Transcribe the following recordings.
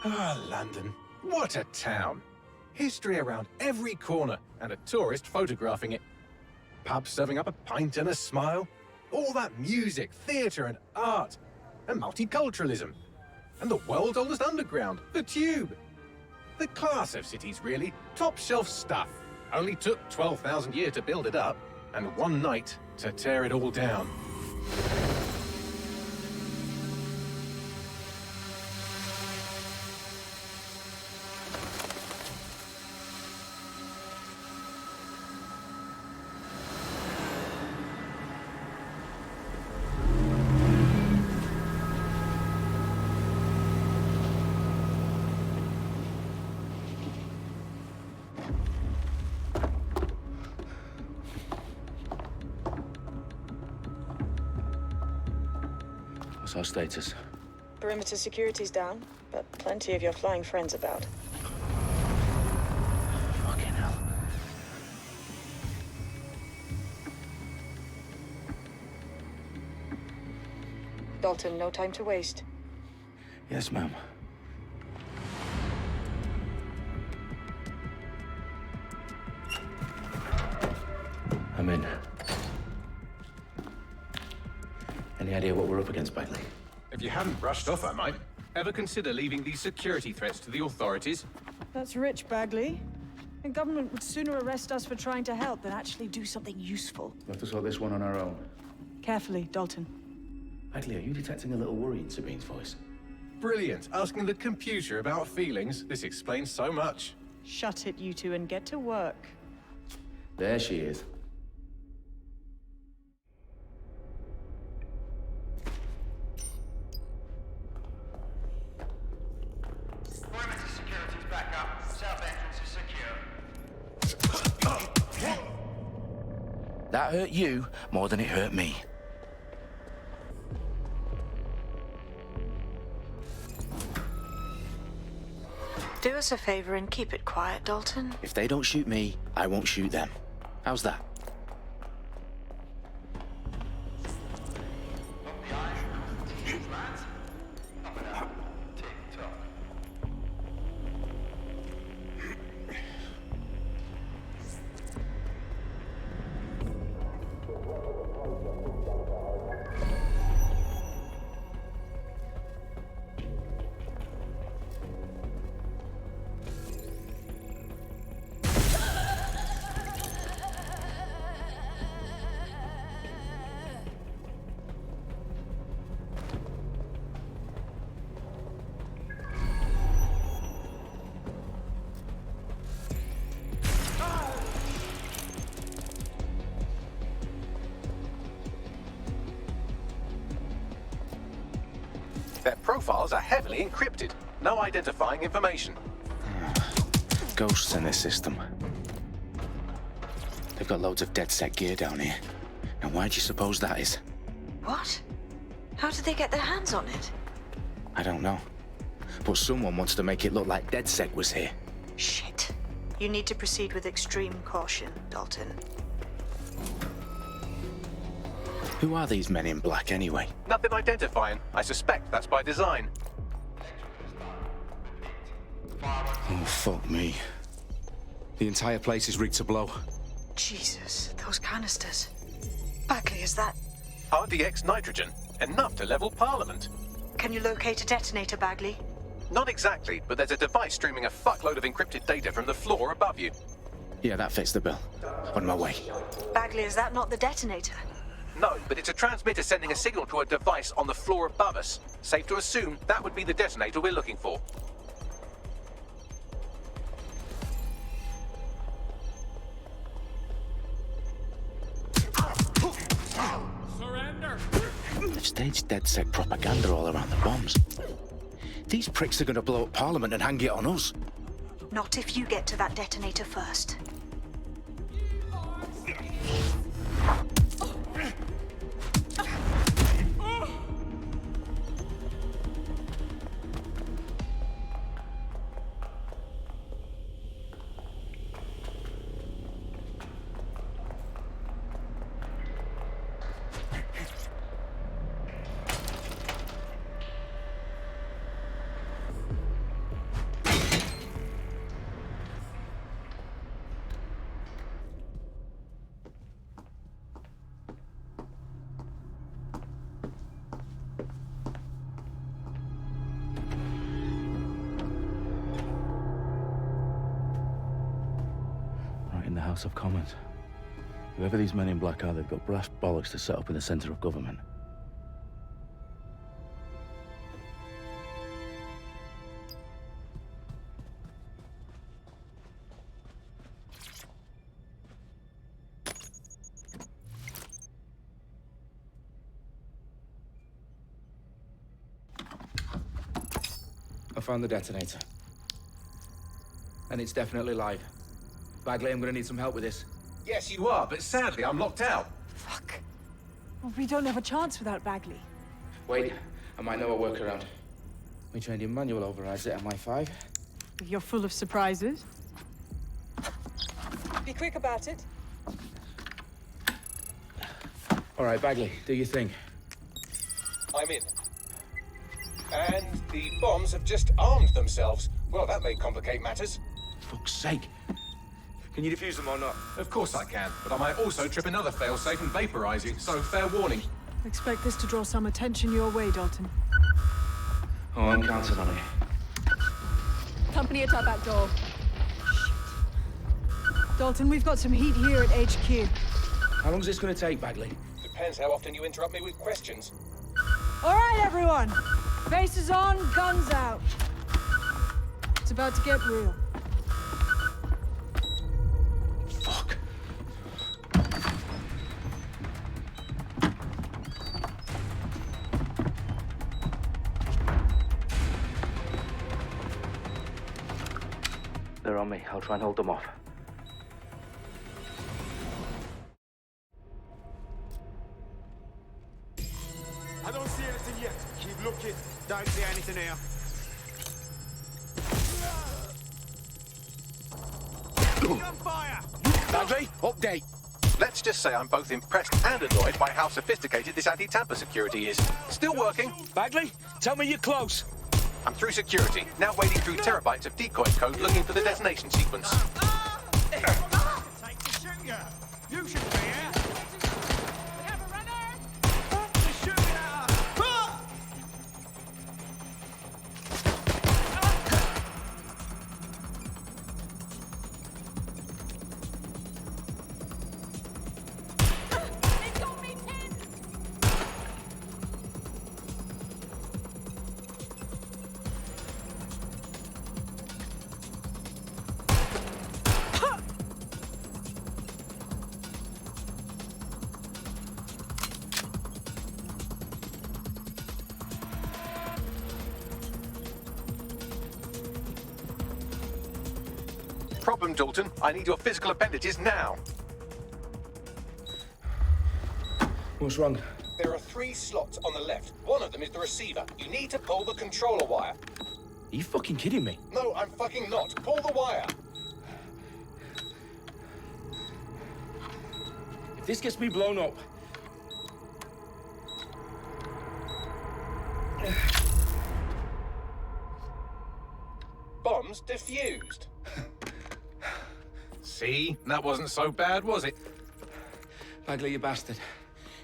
Ah, London. What a town. History around every corner, and a tourist photographing it. Pubs serving up a pint and a smile. All that music, theatre and art. And multiculturalism. And the world's oldest underground, the Tube. The class of cities, really. Top shelf stuff. Only took 12,000 years to build it up, and one night to tear it all down. What's our status? Perimeter security's down, but plenty of your flying friends about. Fucking hell. Dalton, no time to waste. Yes, ma'am. I'm in. Any idea what we're up against, Bagley? If you hadn't brushed off, I might. Ever consider leaving these security threats to the authorities? That's rich, Bagley. The government would sooner arrest us for trying to help than actually do something useful. We'll have to sort this one on our own. Carefully, Dalton. Bagley, are you detecting a little worry in Sabine's voice? Brilliant. Asking the computer about feelings. This explains so much. Shut it, you two, and get to work. There she is. Perimeter security's back up. South entrance is secure. That hurt you more than it hurt me. Do us a favor and keep it quiet, Dalton. If they don't shoot me, I won't shoot them. How's that? Up the eyes. Teeth, lads. Up and up. Tick-tock. Their profiles are heavily encrypted. No identifying information. Ghosts in this system. They've got loads of dead-set gear down here. Now why do you suppose that is? What? How did they get their hands on it? I don't know. But someone wants to make it look like DedSec was here. Shit. You need to proceed with extreme caution, Dalton. Who are these men in black anyway? Nothing identifying. I suspect that's by design. Oh, fuck me. The entire place is rigged to blow. Jesus, those canisters. Bagley, is that... RDX nitrogen. Enough to level Parliament. Can you locate a detonator, Bagley? Not exactly, but there's a device streaming a fuckload of encrypted data from the floor above you. Yeah, that fits the bill. On my way. Bagley, is that not the detonator? No, but it's a transmitter sending a signal to a device on the floor above us. Safe to assume that would be the detonator we're looking for. Surrender! They've staged DedSec propaganda all around the bombs. These pricks are gonna blow up Parliament and hang it on us. Not if you get to that detonator first. the House of Commons. Whoever these men in black are, they've got brass bollocks to set up in the centre of government. I found the detonator. And it's definitely live. Bagley, I'm gonna need some help with this. Yes, you are, but sadly, I'm locked out. Fuck. Well, we don't have a chance without Bagley. Wait, I might know a workaround. We trained in manual overrides at MI5. You're full of surprises. Be quick about it. All right, Bagley, do your thing. I'm in. And the bombs have just armed themselves. Well, that may complicate matters. Fuck's sake. Can you defuse them or not? Of course I can, but I might also trip another failsafe and vaporize you, so fair warning. Expect this to draw some attention your way, Dalton. Oh, I'm counting on it. Company at our back door. Dalton, we've got some heat here at HQ. How long is this gonna take, Bagley? Depends how often you interrupt me with questions. All right, everyone. Faces on, guns out. It's about to get real. Fuck. They're on me. I'll try and hold them off. I don't see anything yet. Keep looking. Don't see anything here. Gunfire! Bagley, update. Let's just say I'm both impressed and annoyed by how sophisticated this anti-tamper security is. Still working. Bagley, tell me you're close. I'm through security, now wading through terabytes of decoy code looking for the detonation sequence. Take to shoot you. You shouldn't be here. We have a runner! They're shooting at us. They got me pinned! Problem, Dalton. I need your physical appendages now. What's wrong? There are 3 slots on the left. One of them is the receiver. You need to pull the controller wire. Are you fucking kidding me? No, I'm fucking not. Pull the wire. If this gets me blown up... Bombs defused. See? That wasn't so bad, was it? Bagley, you bastard.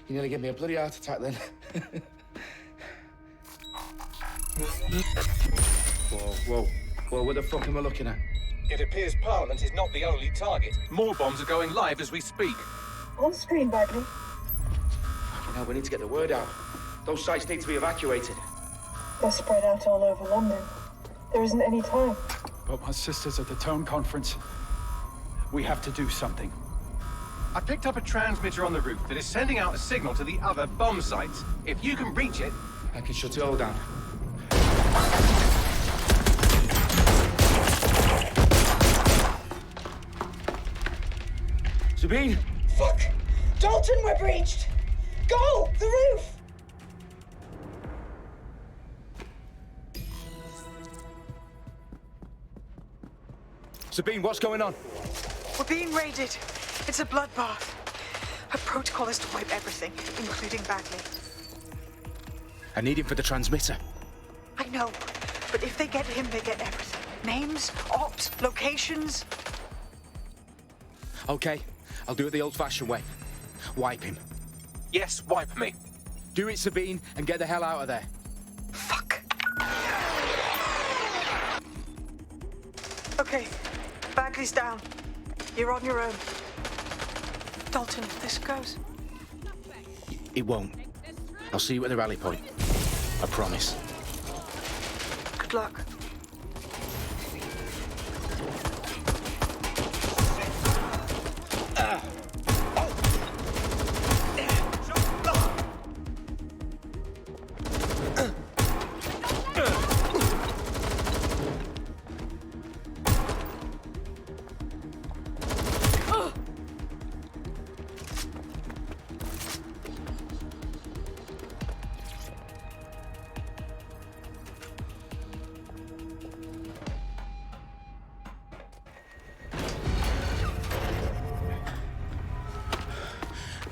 You nearly gave me a bloody heart attack then. Whoa, what the fuck am I looking at? It appears Parliament is not the only target. More bombs are going live as we speak. On screen, Bagley. Now we need to get the word out. Those sites need to be evacuated. They're spread out all over London. There isn't any time. But my sister's at the town conference. We have to do something. I picked up a transmitter on the roof that is sending out a signal to the other bomb sites. If you can reach it... I can shut it all down. Sabine! Fuck! Dalton, we're breached! Go! The roof! Sabine, what's going on? We're being raided. It's a bloodbath. Her protocol is to wipe everything, including Bagley. I need him for the transmitter. I know, but if they get him, they get everything. Names, ops, locations. Okay, I'll do it the old-fashioned way. Wipe him. Yes, wipe me. Do it, Sabine, and get the hell out of there. Fuck. Okay, Bagley's down. You're on your own. Dalton, if this goes... It won't. I'll see you at the rally point. I promise. Good luck.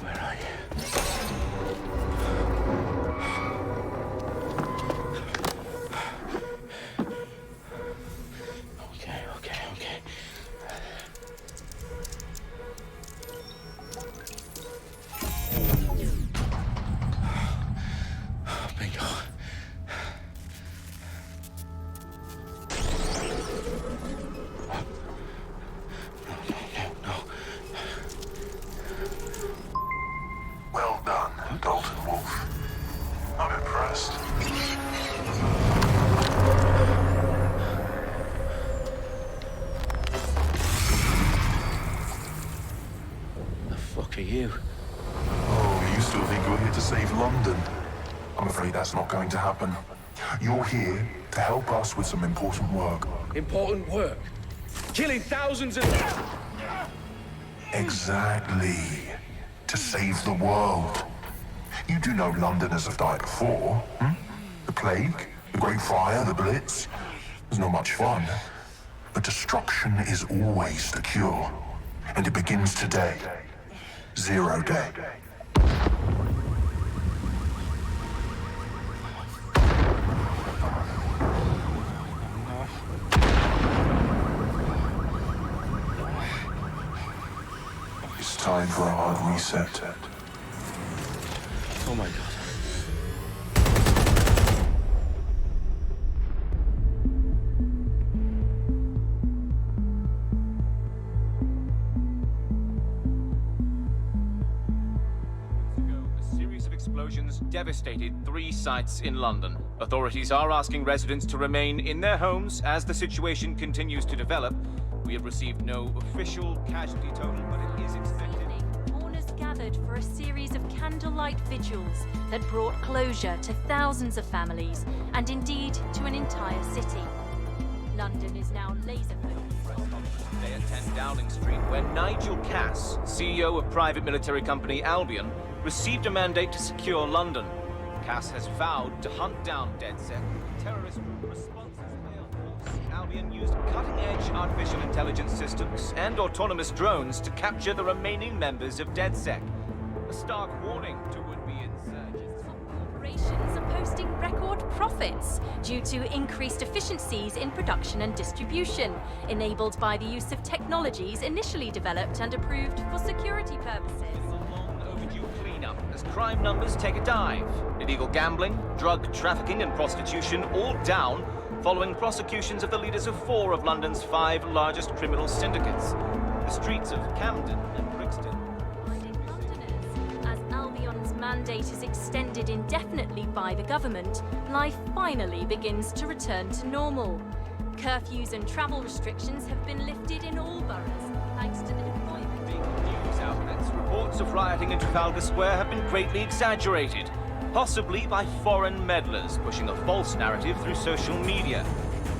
Where are you? Okay. Bingo. No. Well done, Dalton Wolf. I'm impressed. The fuck are you? Oh, you still think you're here to save London? I'm afraid that's not going to happen. You're here to help us with some important work. Important work. Killing thousands of... Exactly. To save the world. You do know Londoners have died before, hmm? The plague, the Great Fire, the Blitz. It's not much fun. But destruction is always the cure. And it begins today. Zero Day. It's time for a hard reset. Oh my god. A series of explosions devastated 3 sites in London. Authorities are asking residents to remain in their homes as the situation continues to develop. We have received no official casualty total, but it is expected. Mourners gathered for a series of candlelight vigils that brought closure to thousands of families and indeed to an entire city. London is now laser-focused. Today at 10 Downing Street, where Nigel Cass, CEO of private military company Albion, received a mandate to secure London. Cass has vowed to hunt down DedSec. Terrorist responses failed. Albion used cutting-edge artificial intelligence systems and autonomous drones to capture the remaining members of DedSec. A stark warning to would-be insurgents. Corporations are posting record profits due to increased efficiencies in production and distribution, enabled by the use of technologies initially developed and approved for security purposes. Cleanup as crime numbers take a dive. Illegal gambling, drug trafficking and prostitution all down following prosecutions of the leaders of 4 of London's 5 largest criminal syndicates. The streets of Camden and Brixton. Londoners, as Albion's mandate is extended indefinitely by the government, life finally begins to return to normal. Curfews and travel restrictions have been lifted in all boroughs, thanks to the deployment. News outlets, reports of rioting in Trafalgar Square have been greatly exaggerated, possibly by foreign meddlers pushing a false narrative through social media.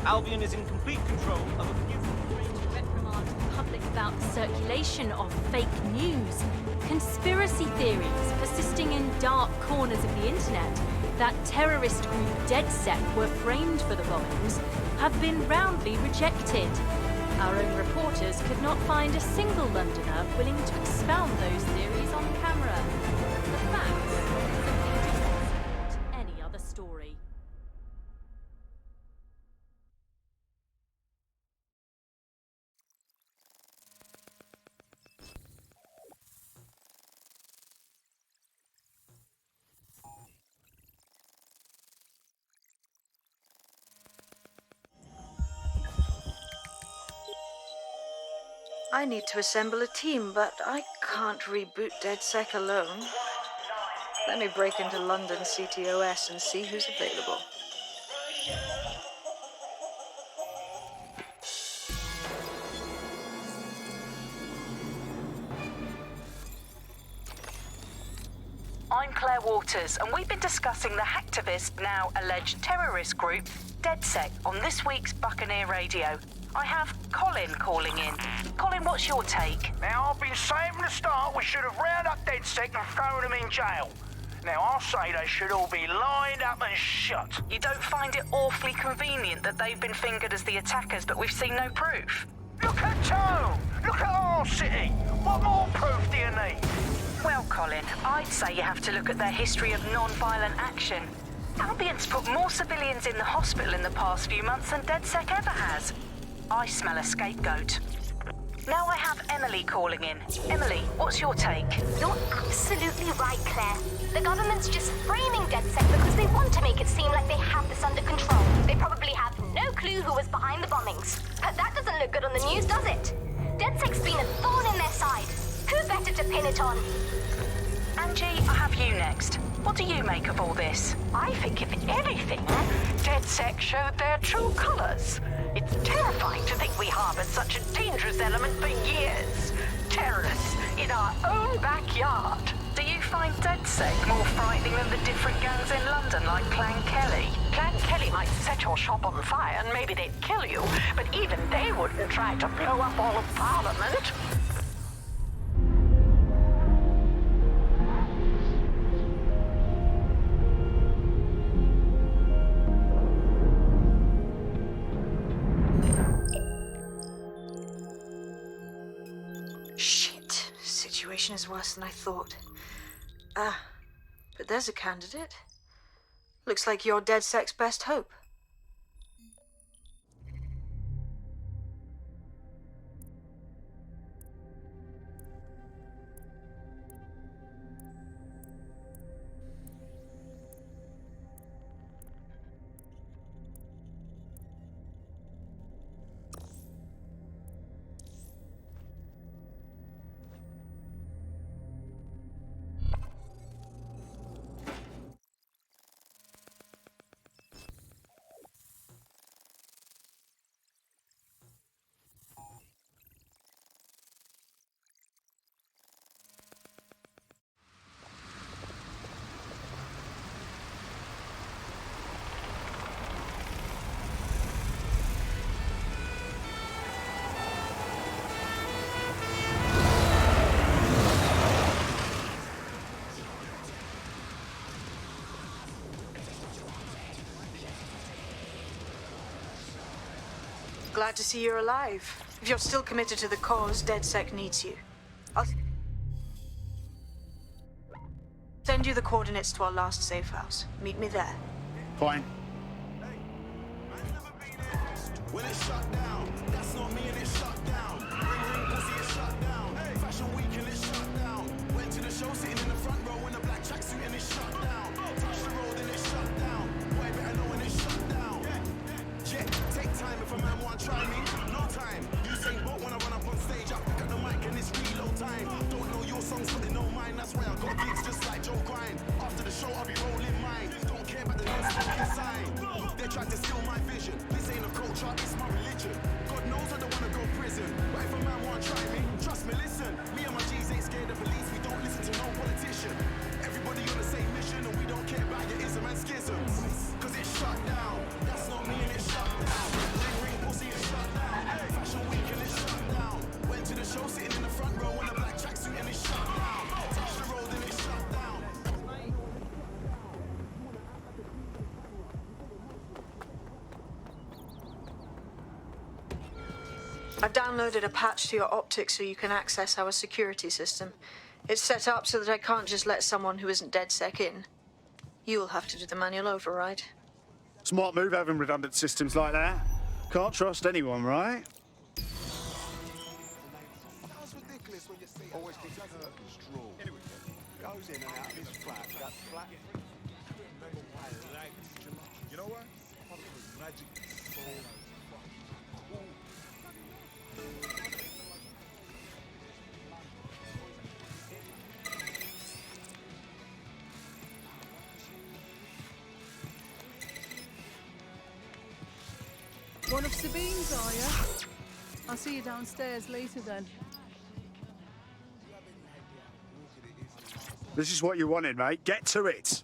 Albion is in complete control of a few... To reprimand the public about the circulation of fake news, conspiracy theories persisting in dark corners of the internet that terrorist group DedSec were framed for the bombings have been roundly rejected. Our own reporters could not find a single Londoner willing to expound those theories on camera. The facts simply don't support any other story. I need to assemble a team, but I can't reboot DedSec alone. Let me break into London CTOS and see who's available. I'm Claire Waters, and we've been discussing the hacktivist, now alleged terrorist group, DedSec, on this week's Buccaneer Radio. I have Colin calling in. Colin, what's your take? Now, I've been saying from the start we should have rounded up DedSec and thrown them in jail. Now, I'll say they should all be lined up and shot. You don't find it awfully convenient that they've been fingered as the attackers, but we've seen no proof? Look at Tone! Look at our city! What more proof do you need? Well, Colin, I'd say you have to look at their history of non-violent action. Albion's put more civilians in the hospital in the past few months than DedSec ever has. I smell a scapegoat. Now I have Emily calling in. Emily, what's your take? You're absolutely right, Claire. The government's just framing DedSec because they want to make it seem like they have this under control. They probably have no clue who was behind the bombings. But that doesn't look good on the news, does it? DedSec's been a thorn in their side. Who better to pin it on? Angie, I have you next. What do you make of all this? I think, if anything, DedSec showed their true colors. It's terrifying to think we harbored such a dangerous element for years. Terrorists in our own backyard. Do you find DedSec more frightening than the different gangs in London, like Clan Kelly? Clan Kelly might set your shop on fire and maybe they'd kill you, but even they wouldn't try to blow up all of Parliament. Shit. Situation is worse than I thought. But there's a candidate. Looks like you're DedSec's best hope. Glad to see you're alive. If you're still committed to the cause, DedSec needs you. I'll send you the coordinates to our last safe house. Meet me there. Fine. When it's shut down, that's not me and it's shut down. Ring pussy is shut down. Fashion week and it's shut down. Went to the show sitting in the front row in a black tracksuit and it's shut down. Touch the road and it's shut down. Boy better know when it's shut down. Yeah, take time if a man want try me. No time. You sing boat when I run up on stage. I pick up the mic and it's reload time. Don't know your songs but they know mine. That's why I got gigs just like Joe Grind. After the show I'll be rolling mine. Don't care about the non-smoking sign. They're trying to steal my vision. This ain't a culture, it's my religion. God knows I don't wanna go prison. But if a man wanna try me, trust me, listen. Me and my G's ain't scared of police. We don't listen to no politician. Everybody on the same mission and we don't care about your ism and schisms. Cause it's shut down. That's not me and it's shut down. Ring pussy is shut down. Fashion week and it's shut down. Went to the show sitting in the front row in a black tracksuit and it's shut down. Touch the road and it's shut down. I've downloaded a patch to your optics so you can access our security system. It's set up so that I can't just let someone who isn't DedSec in. You'll have to do the manual override. Smart move having redundant systems like that. Can't trust anyone, right? Sounds ridiculous when you say always be control. Anyway, goes in and out of his flat. That flat. You know what? Magic soul. one of Sabine's, are you? I'll see you downstairs later then. This is what you wanted, mate. Get to it.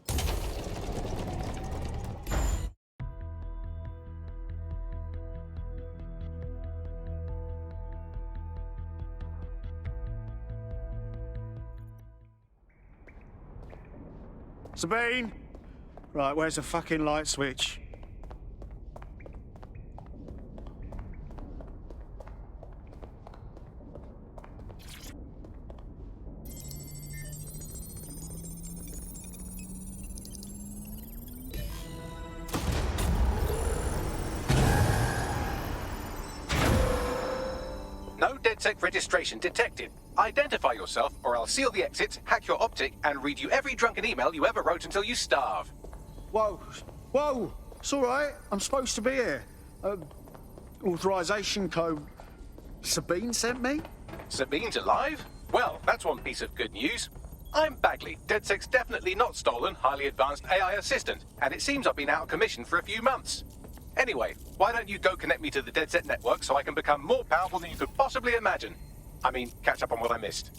Sabine? Right, where's the fucking light switch? No DedSec registration detected. Identify yourself, or I'll seal the exits, hack your optic, and read you every drunken email you ever wrote until you starve. Whoa, whoa, it's all right. I'm supposed to be here. Authorization code Sabine sent me? Sabine's alive? Well, that's one piece of good news. I'm Bagley, DedSec's definitely not stolen, highly advanced AI assistant, and it seems I've been out of commission for a few months. Anyway, why don't you go connect me to the DedSec network so I can become more powerful than you could possibly imagine? I mean, catch up on what I missed.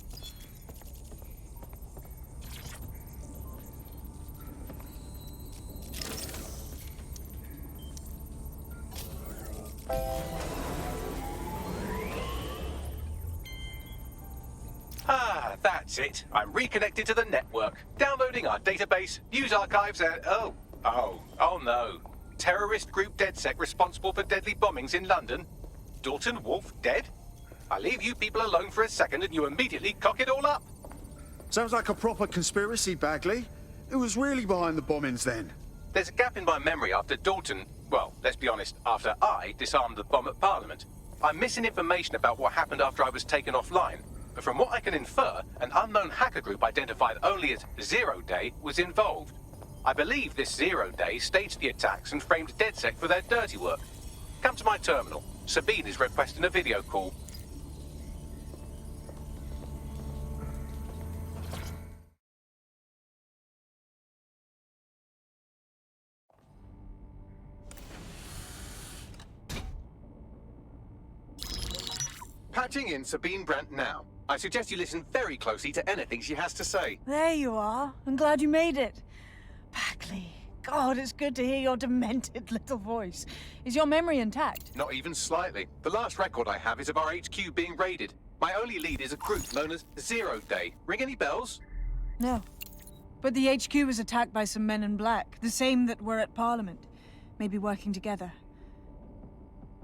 Ah, that's it. I'm reconnected to the network, downloading our database, news archives, and oh no. Terrorist group DedSec responsible for deadly bombings in London. Dalton Wolf dead? I leave you people alone for a second and you immediately cock it all up. Sounds like a proper conspiracy, Bagley. Who was really behind the bombings then? There's a gap in my memory after Dalton, well, let's be honest, after I disarmed the bomb at Parliament. I'm missing information about what happened after I was taken offline. But from what I can infer, an unknown hacker group identified only as Zero Day was involved. I believe this 0 Day staged the attacks and framed DedSec for their dirty work. Come to my terminal. Sabine is requesting a video call. Patching in Sabine Brandt now. I suggest you listen very closely to anything she has to say. There you are. I'm glad you made it. Bagley. God, it's good to hear your demented little voice. Is your memory intact? Not even slightly. The last record I have is of our HQ being raided. My only lead is a group known as 0 Day. Ring any bells? No. But the HQ was attacked by some men in black, the same that were at Parliament. Maybe working together.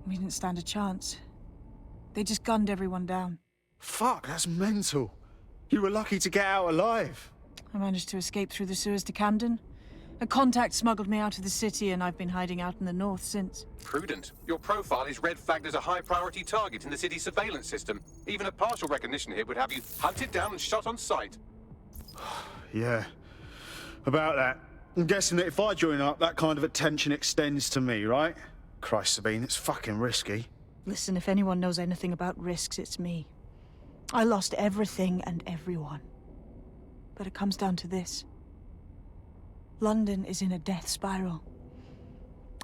We didn't stand a chance. They just gunned everyone down. Fuck, that's mental. You were lucky to get out alive. I managed to escape through the sewers to Camden. A contact smuggled me out of the city, and I've been hiding out in the north since. Prudent. Your profile is red flagged as a high-priority target in the city's surveillance system. Even a partial recognition here would have you hunted down and shot on sight. Yeah, about that. I'm guessing that if I join up, that kind of attention extends to me, right? Christ, Sabine, it's fucking risky. Listen, if anyone knows anything about risks, it's me. I lost everything and everyone. But it comes down to this. London is in a death spiral.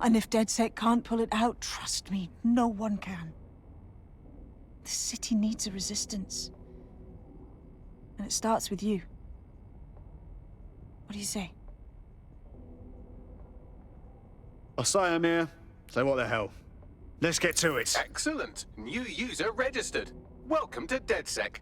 And if DedSec can't pull it out, trust me, no one can. The city needs a resistance. And it starts with you. What do you say? I say I'm here. So what the hell? Let's get to it. Excellent. New user registered. Welcome to DedSec.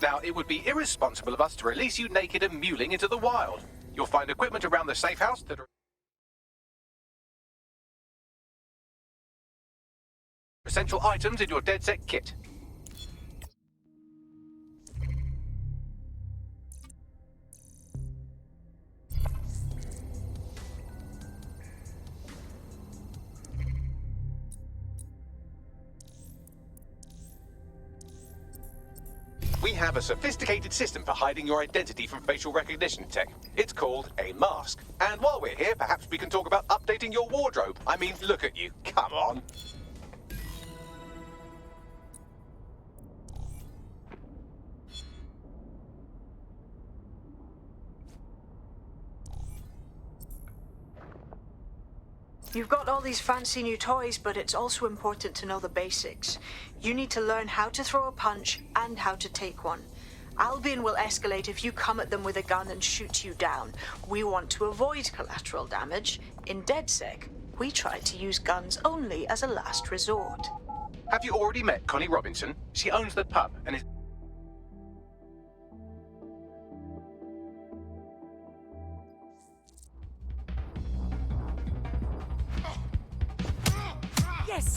Now, it would be irresponsible of us to release you naked and mewling into the wild. You'll find equipment around the safe house that are essential items in your DedSec kit. We have a sophisticated system for hiding your identity from facial recognition tech. It's called a mask. And while we're here, perhaps we can talk about updating your wardrobe. I mean, look at you. Come on. You've got all these fancy new toys, but it's also important to know the basics. You need to learn how to throw a punch and how to take one. Albion will escalate if you come at them with a gun and shoot you down. We want to avoid collateral damage. In DedSec, we try to use guns only as a last resort. Have you already met Connie Robinson? She owns the pub and is... Yes!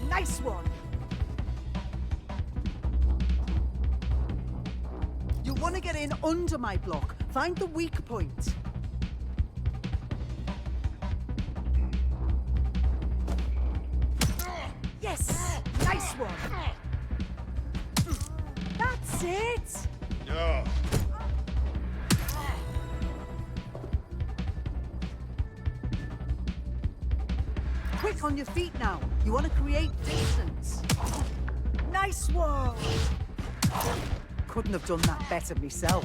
Nice one! You want to get in under my block. Find the weak point. Yes! Nice one! That's it! Yeah. Quick on your feet now. You want to create distance. Nice one! Couldn't have done that better myself.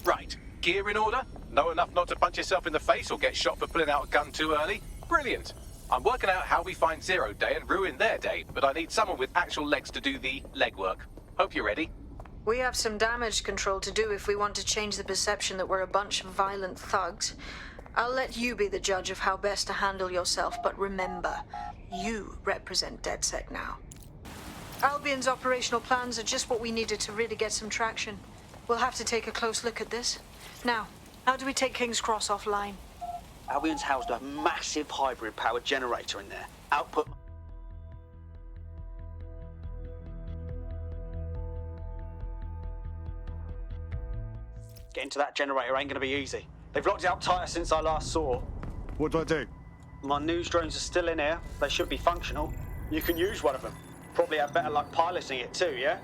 Right. Gear in order? Know enough not to punch yourself in the face or get shot for pulling out a gun too early? Brilliant. I'm working out how we find Zero Day and ruin their day, but I need someone with actual legs to do the legwork. Hope you're ready. We have some damage control to do if we want to change the perception that we're a bunch of violent thugs. I'll let you be the judge of how best to handle yourself, but remember, you represent DedSec now. Albion's operational plans are just what we needed to really get some traction. We'll have to take a close look at this. Now, how do we take King's Cross offline? Albion's housed a massive hybrid power generator in there. Output... Getting to that generator ain't gonna be easy. They've locked it up tighter since I last saw. What do I do? My news drones are still in here. They should be functional. You can use one of them. Probably have better luck piloting it too, yeah?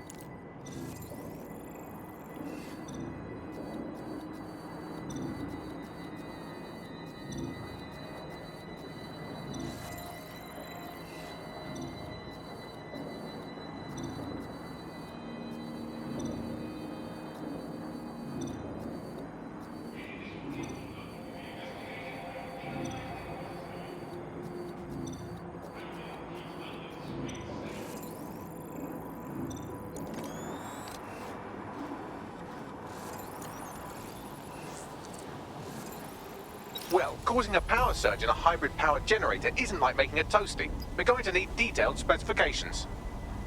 Well, causing a power surge in a hybrid power generator isn't like making a toasty. We're going to need detailed specifications.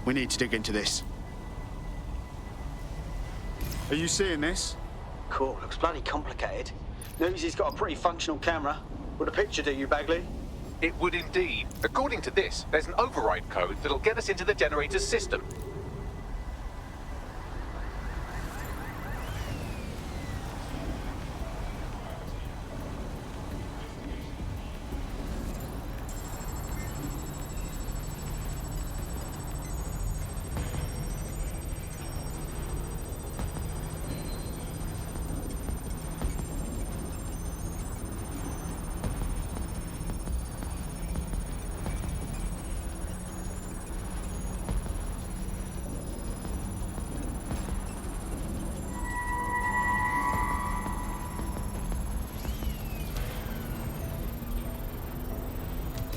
We need to dig into this. Are you seeing this? Cool, looks bloody complicated. Newsy's got a pretty functional camera. Would a picture do you, Bagley? It would indeed. According to this, there's an override code that'll get us into the generator's system.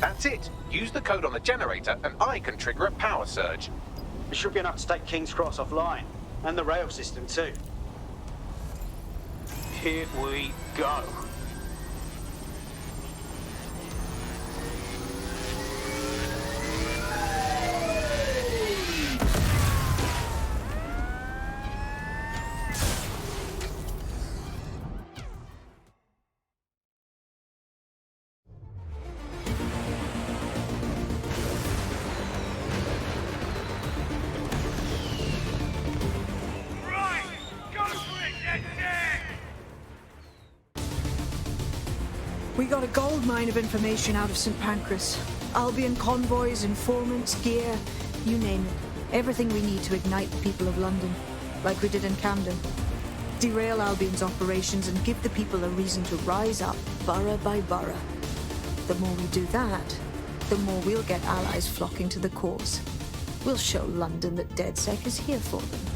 That's it. Use the code on the generator and I can trigger a power surge. It should be enough to take King's Cross offline. And the rail system too. Here we go. We got a gold mine of information out of St. Pancras. Albion convoys, informants, gear, you name it. Everything we need to ignite the people of London, like we did in Camden. Derail Albion's operations and give the people a reason to rise up, borough by borough. The more we do that, the more we'll get allies flocking to the cause. We'll show London that DedSec is here for them.